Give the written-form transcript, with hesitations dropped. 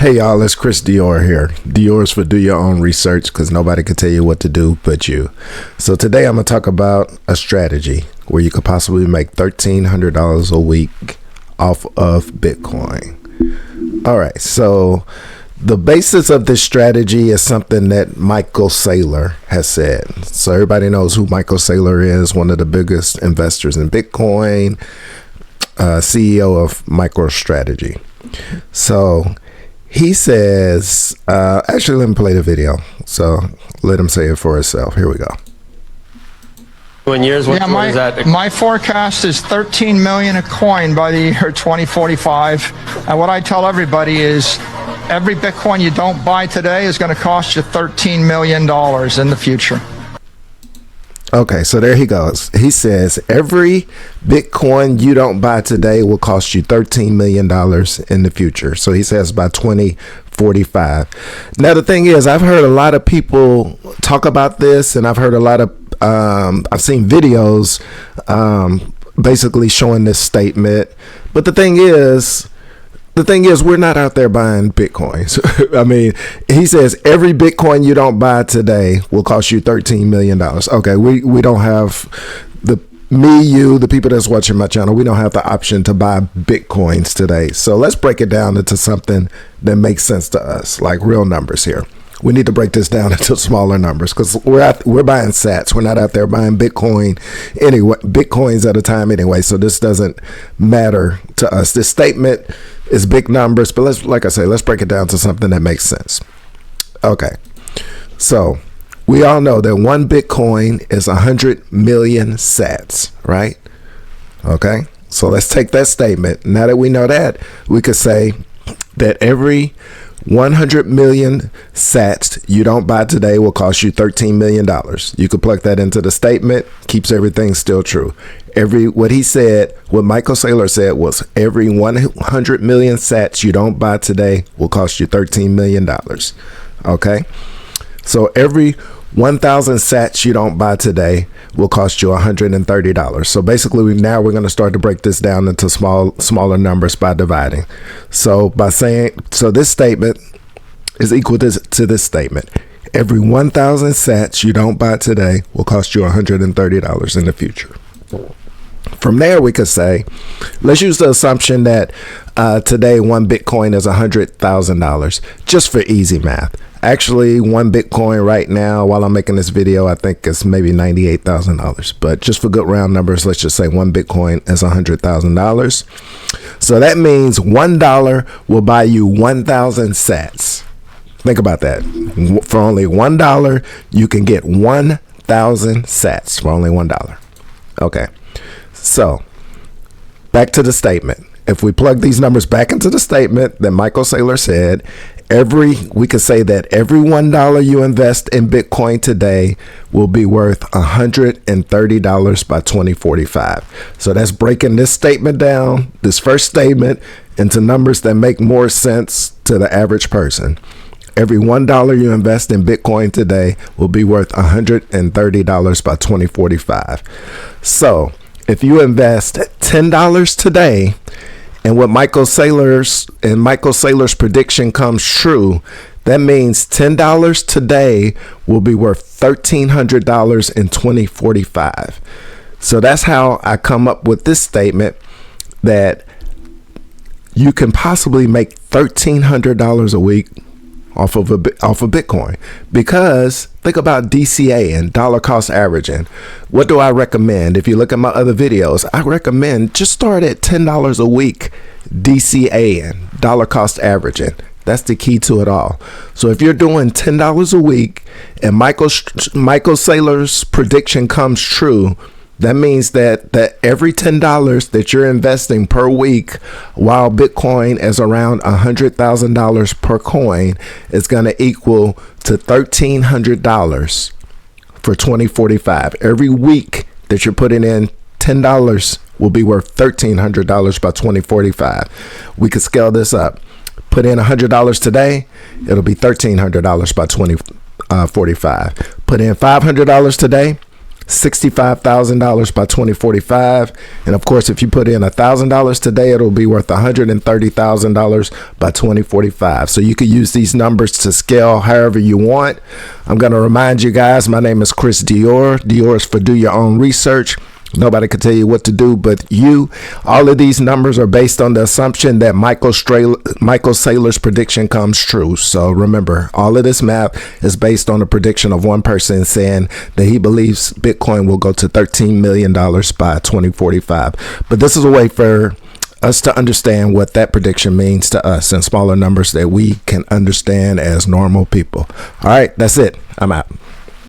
Hey y'all, it's Chris DYOR here. DYOR is for do your own research because nobody can tell you what to do but you. So today I'm going to talk about a strategy where you could possibly make $1,300 a week off of Bitcoin. All right, so the basis of this strategy is something that Michael Saylor has said. So everybody knows who Michael Saylor is, one of the biggest investors in Bitcoin, CEO of MicroStrategy. So he says, actually, let me play the video. So let him say it for himself. Here we go. In years, what is that? My forecast is 13 million a coin by the year 2045. And what I tell everybody is every Bitcoin you don't buy today is going to cost you $13 million in the future. Okay, so there he goes. He says every Bitcoin you don't buy today will cost you $13 million in the future. So he says by 2045. Now, the thing is, I've heard a lot of people talk about this, and I've heard a lot of, I've seen videos basically showing this statement. But the thing is, we're not out there buying Bitcoins. I mean, he says every Bitcoin you don't buy today will cost you $13 million. Okay, we don't have the people that's watching my channel, we don't have the option to buy Bitcoins today. So let's break it down into something that makes sense to us, like real numbers here. We need to break this down into smaller numbers because we're buying sats. We're not out there buying Bitcoin anyway, Bitcoins at a time anyway. So this doesn't matter to us. This statement is big numbers, but let's break it down to something that makes sense. Okay. So we all know that one Bitcoin is 100 million sats, right? Okay. So let's take that statement. Now that we know that, we could say that every 100 million sats you don't buy today will cost you $13 million. You could plug that into the statement, keeps everything still true. What Michael Saylor said was every 100 million sats you don't buy today will cost you $13 million. Okay. So every 1,000 sats you don't buy today will cost you $130. So basically now we're going to start to break this down into smaller numbers by dividing. So this statement is equal to this statement. Every 1,000 sats you don't buy today will cost you $130 in the future. From there, we could say, let's use the assumption that today one Bitcoin is $100,000, just for easy math. Actually, one Bitcoin right now, while I'm making this video, I think it's maybe $98,000. But just for good round numbers, let's just say one Bitcoin is $100,000. So that means $1 will buy you 1,000 sats. Think about that. For only $1, you can get 1,000 sats for only $1. Okay. So back to the statement. If we plug these numbers back into the statement that Michael Saylor said, we could say that every $1 you invest in Bitcoin today will be worth $130 by 2045. So that's breaking this statement down, this first statement, into numbers that make more sense to the average person. Every $1 you invest in Bitcoin today will be worth $130 by 2045. So if you invest $10 today, and what Michael Saylor's prediction comes true, that means $10 today will be worth $1,300 in 2045. So that's how I come up with this statement that you can possibly make $1,300 a week off of Bitcoin. Because think about DCA and dollar cost averaging. What do I recommend? If you look at my other videos, I recommend just start at $10 a week DCA and dollar cost averaging. That's the key to it all. So if you're doing $10 a week and Michael Saylor's prediction comes true, that means that every $10 that you're investing per week while Bitcoin is around $100,000 per coin is going to equal to $1,300 for 2045. Every week that you're putting in $10 will be worth $1,300 by 2045. We could scale this up. Put in $100 today, it'll be $1,300 by 2045. Put in $500 today, $65,000 by 2045. And of course, if you put in $1,000 today, it'll be worth $130,000 by 2045. So you could use these numbers to scale however you want. I'm going to remind you guys, my name is Chris DYOR. DYOR is for Do Your Own Research. Nobody can tell you what to do but you. All of these numbers are based on the assumption that Michael Saylor's prediction comes true. So remember, all of this math is based on a prediction of one person saying that he believes Bitcoin will go to $13 million by 2045. But this is a way for us to understand what that prediction means to us in smaller numbers that we can understand as normal people. All right, that's it. I'm out.